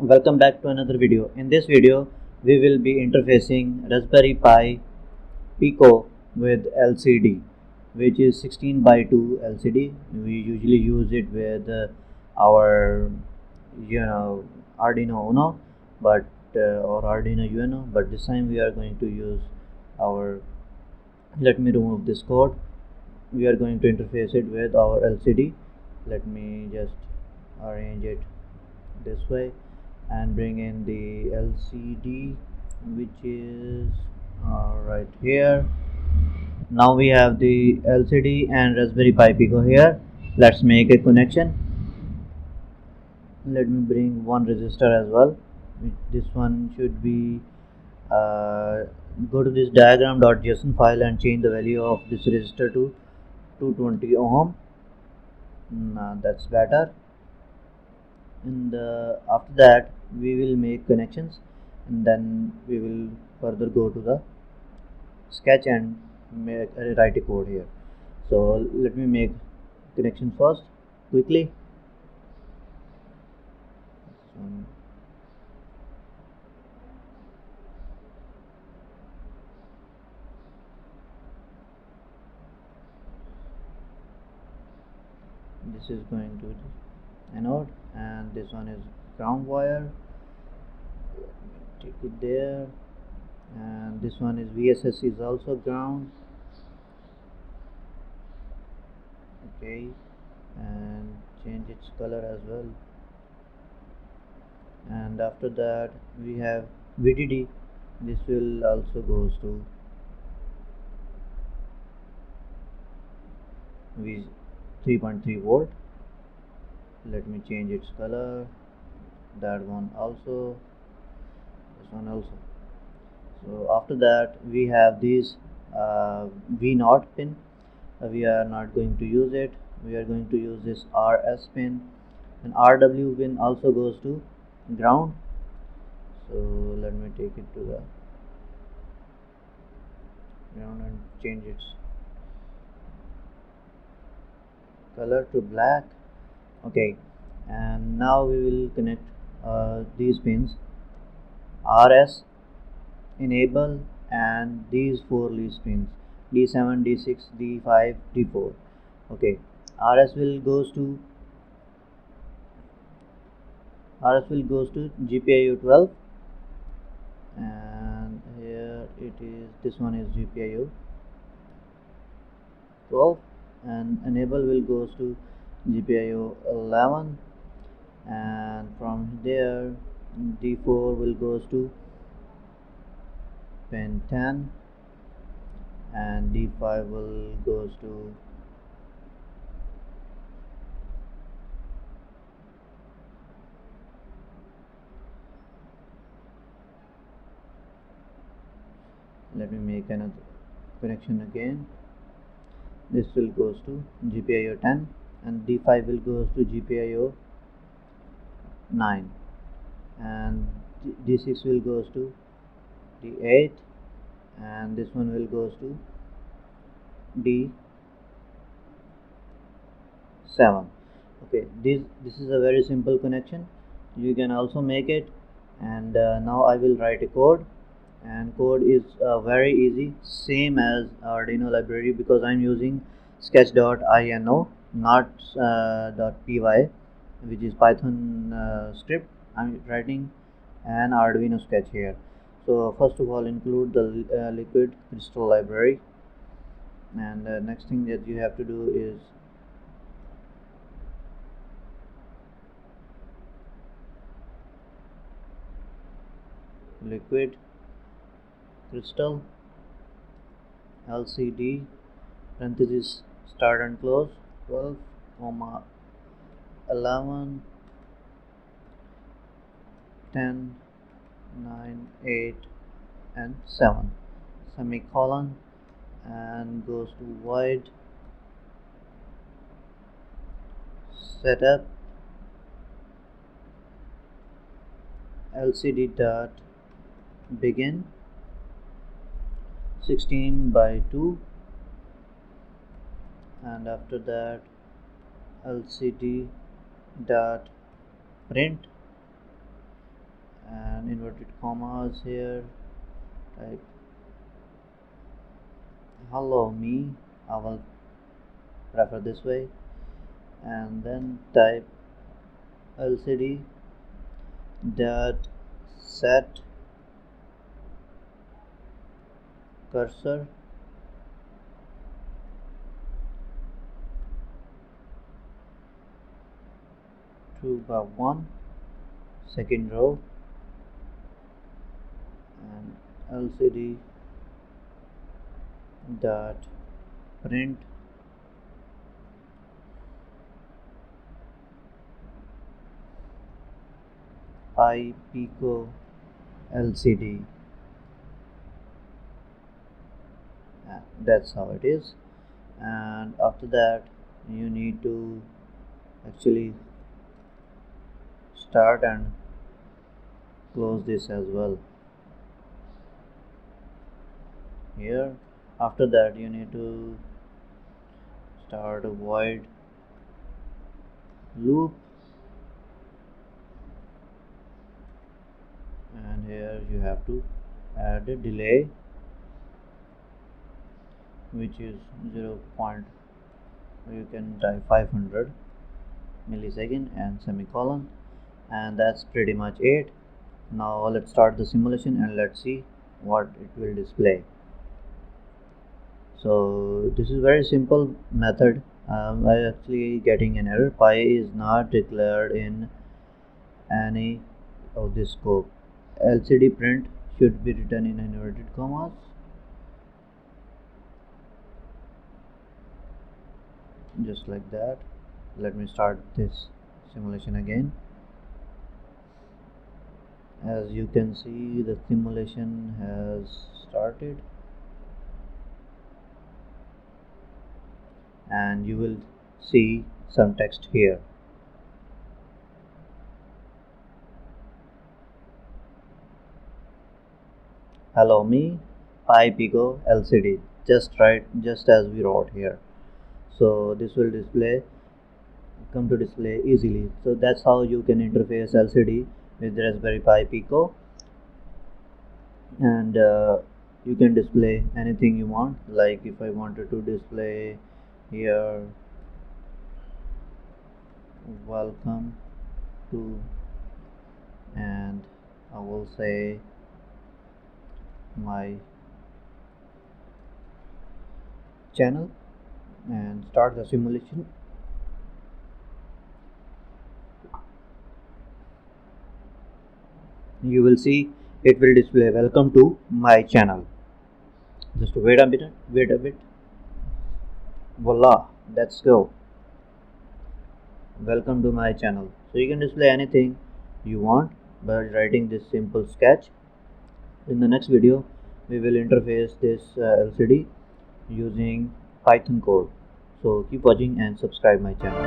Welcome back to another video. In this video, we will be interfacing Raspberry Pi Pico with LCD, which is 16 by 2 LCD. We usually use it with our, Arduino Uno, but or Arduino Uno. But this time we are going to use our. Let me remove this code. We are going to interface it with our LCD. Let me just arrange it this way and bring in the LCD, which is right here. Now we have the LCD and Raspberry Pi Pico here. Let's make a connection. Let me bring one resistor as well. This one should be go to this diagram.json file and change the value of this resistor to 220 ohm. That's better. And after that we will make connections, and then we will further go to the sketch and write a code here. So let me make connection first quickly. So this is going to the anode, and this one is ground wire. Take it there, and this one is VSS is also ground. Okay, and change its color as well. And after that we have VDD. This will also goes to V 3.3 volt. Let me change its color. That one also, this one also. So after that we have these V0 pin. We are not going to use it. We are going to use this RS pin, and RW pin also goes to ground. So let me take it to the ground and change its color to black. Okay, and now we will connect these pins RS, enable, and these four leaf pins D7, D6, D5, D4. Okay, RS will goes to GPIO 12, and here it is. This one is GPIO 12, and enable will goes to GPIO 11, and from there D4 will goes to pin 10, and D5 will goes to let me make another connection again. This will goes to GPIO 10, and D5 will goes to GPIO 9, and D6 will goes to D8, and this one will goes to D7. Okay, this is a very simple connection. You can also make it, and now I will write a code, and code is very easy, same as Arduino library, because I'm using sketch.ino, not .py, which is Python script. I'm writing an Arduino sketch here. So first of all, include the liquid crystal library, and the next thing that you have to do is liquid crystal LCD parenthesis start and close 12 comma 11 10 9 8 and 7 semicolon, and goes to void setup LCD dot begin 16 by 2, and after that LCD dot print and inverted commas here, type hello me, I will prefer this way, and then type LCD dot set cursor to by 1 second row, and LCD dot print Pi Pico LCD. That's how it is. And after that you need to actually start and close this as well here. After that you need to start a void loop, and here you have to add a delay which is 0. You can type 500 millisecond and semicolon, and that's pretty much it. Now let's start the simulation and let's see what it will display. So this is very simple method. I actually getting an error. Pi is not declared in any of this scope. LCD print should be written in inverted commas. Just like that. Let me start this simulation again. As you can see, the simulation has started, and you will see some text here. Hello me, Pi Pico LCD. Just as we wrote here. So this will come to display easily. So that's how you can interface LCD with Raspberry Pi Pico, and you can display anything you want. Like if I wanted to display here welcome to, and I will say my channel, and start the simulation. You will see it will display welcome to my channel. Just wait a bit. Voila, let's go. Welcome to my channel. So you can display anything you want by writing this simple sketch. In the next video we will interface this LCD using Python code. So keep watching and subscribe my channel.